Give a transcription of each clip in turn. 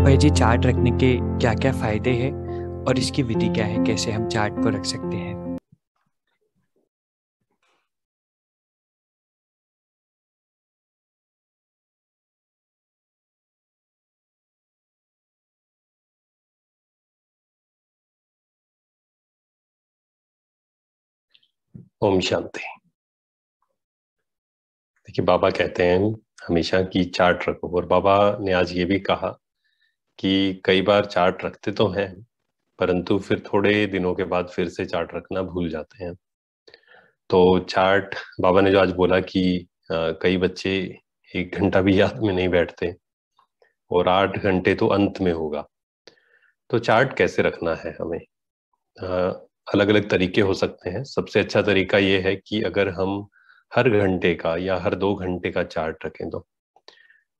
तो भाई जी, चार्ट रखने के क्या क्या फायदे हैं और इसकी विधि क्या है, कैसे हम चार्ट को रख सकते हैं? ओम शांति। देखिए, बाबा कहते हैं हमेशा कि चार्ट रखो, और बाबा ने आज ये भी कहा कि कई बार चार्ट रखते तो हैं, परंतु फिर थोड़े दिनों के बाद फिर से चार्ट रखना भूल जाते हैं। तो चार्ट, बाबा ने जो आज बोला कि कई बच्चे 1 घंटा भी याद में नहीं बैठते और 8 घंटे तो अंत में होगा। तो चार्ट कैसे रखना है हमें? अलग अलग तरीके हो सकते हैं। सबसे अच्छा तरीका ये है कि अगर हम हर घंटे का या हर 2 घंटे का चार्ट रखें तो।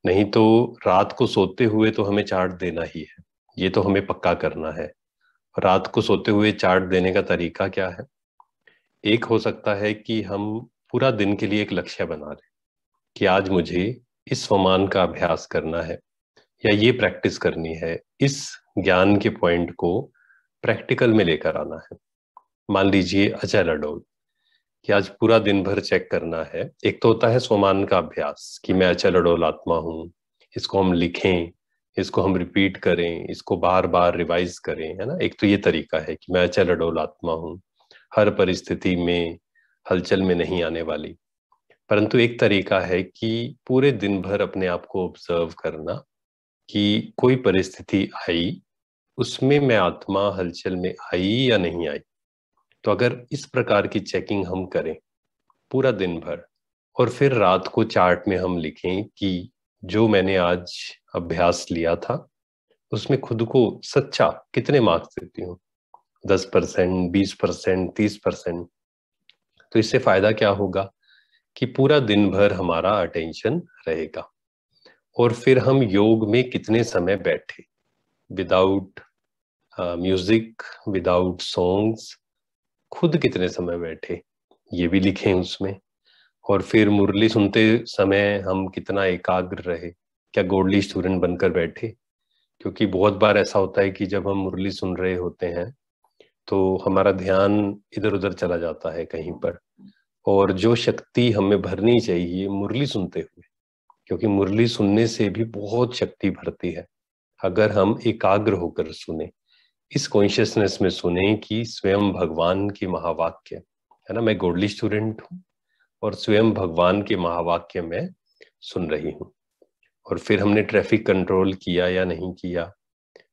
नहीं तो रात को सोते हुए तो हमें चार्ट देना ही है, ये तो हमें पक्का करना है। रात को सोते हुए चार्ट देने का तरीका क्या है? एक हो सकता है कि हम पूरा दिन के लिए एक लक्ष्य बना लें कि आज मुझे इस स्वमान का अभ्यास करना है या ये प्रैक्टिस करनी है, इस ज्ञान के पॉइंट को प्रैक्टिकल में लेकर आना है। मान लीजिए अचल अडोल, कि आज पूरा दिन भर चेक करना है। एक तो होता है स्वमान का अभ्यास कि मैं अचल अडोल आत्मा हूं, इसको हम लिखें, इसको हम रिपीट करें, इसको बार बार रिवाइज करें, है ना। एक तो ये तरीका है कि मैं अचल अडोल आत्मा हूं, हर परिस्थिति में हलचल में नहीं आने वाली। परंतु एक तरीका है कि पूरे दिन भर अपने आप को ऑब्जर्व करना कि कोई परिस्थिति आई, उसमें मैं आत्मा हलचल में आई या नहीं आई। तो अगर इस प्रकार की चेकिंग हम करें पूरा दिन भर, और फिर रात को चार्ट में हम लिखें कि जो मैंने आज अभ्यास लिया था उसमें खुद को सच्चा कितने मार्क्स देती हूँ, 10%, 20%, 30%। तो इससे फायदा क्या होगा कि पूरा दिन भर हमारा अटेंशन रहेगा। और फिर हम योग में कितने समय बैठे, विदाउट म्यूजिक, विदाउट सॉन्ग्स, खुद कितने समय बैठे, ये भी लिखें उसमें। और फिर मुरली सुनते समय हम कितना एकाग्र रहे, क्या गोल्डी स्टूडेंट बनकर बैठे। क्योंकि बहुत बार ऐसा होता है कि जब हम मुरली सुन रहे होते हैं तो हमारा ध्यान इधर उधर चला जाता है कहीं पर, और जो शक्ति हमें भरनी चाहिए मुरली सुनते हुए, क्योंकि मुरली सुनने से भी बहुत शक्ति भरती है अगर हम एकाग्र होकर सुने, इस कॉन्शियसनेस में सुने कि स्वयं भगवान के महावाक्य, है ना, मैं गोल्डी स्टूडेंट हूँ और स्वयं भगवान के महावाक्य में सुन रही हूँ। और फिर हमने ट्रैफिक कंट्रोल किया या नहीं किया,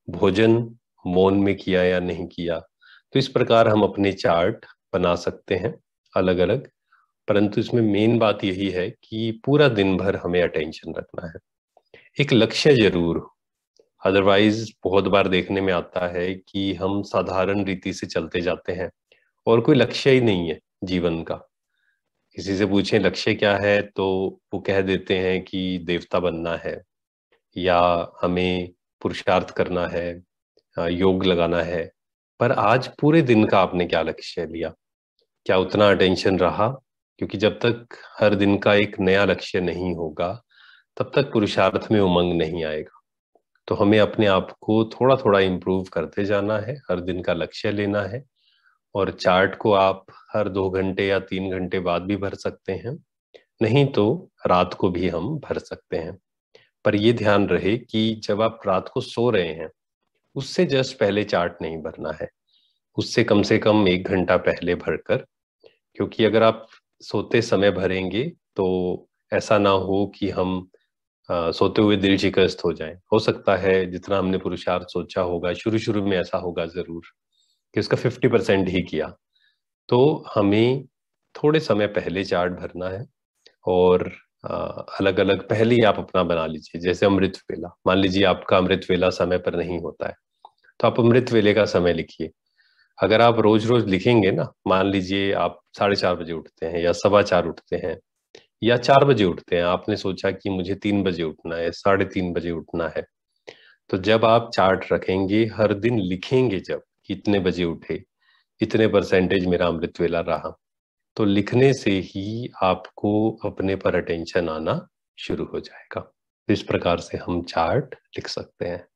भोजन मौन में किया या नहीं किया। तो इस प्रकार हम अपने चार्ट बना सकते हैं अलग अलग। परंतु इसमें मेन बात यही है कि पूरा दिन भर हमें अटेंशन रखना है, एक लक्ष्य जरूर हो। अदरवाइज बहुत बार देखने में आता है कि हम साधारण रीति से चलते जाते हैं और कोई लक्ष्य ही नहीं है जीवन का। किसी से पूछें लक्ष्य क्या है तो वो कह देते हैं कि देवता बनना है, या हमें पुरुषार्थ करना है, योग लगाना है। पर आज पूरे दिन का आपने क्या लक्ष्य लिया, क्या उतना अटेंशन रहा? क्योंकि जब तक हर दिन का एक नया लक्ष्य नहीं होगा तब तक पुरुषार्थ में उमंग नहीं आएगा। तो हमें अपने आप को थोड़ा थोड़ा इम्प्रूव करते जाना है, हर दिन का लक्ष्य लेना है। और चार्ट को आप हर 2 घंटे या 3 घंटे बाद भी भर सकते हैं, नहीं तो रात को भी हम भर सकते हैं। पर ये ध्यान रहे कि जब आप रात को सो रहे हैं उससे जस्ट पहले चार्ट नहीं भरना है, उससे कम से कम 1 घंटा पहले भरकर। क्योंकि अगर आप सोते समय भरेंगे तो ऐसा ना हो कि हम सोते हुए दिल शिकस्त हो जाए। हो सकता है जितना हमने पुरुषार्थ सोचा होगा शुरू शुरू में ऐसा होगा जरूर कि उसका 50% ही किया। तो हमें थोड़े समय पहले चार्ट भरना है। और अलग अलग पहले ही आप अपना बना लीजिए, जैसे अमृत वेला। मान लीजिए आपका अमृत वेला समय पर नहीं होता है तो आप अमृत वेले का समय लिखिए। अगर आप रोज रोज लिखेंगे ना, मान लीजिए आप 4:30 बजे उठते हैं या 4:15 उठते हैं या 4 बजे उठते हैं, आपने सोचा कि मुझे 3 बजे उठना है, 3:30 बजे उठना है। तो जब आप चार्ट रखेंगे हर दिन लिखेंगे, जब कितने बजे उठे, इतने परसेंटेज मेरा अमृत वेला रहा, तो लिखने से ही आपको अपने पर अटेंशन आना शुरू हो जाएगा। तो इस प्रकार से हम चार्ट लिख सकते हैं।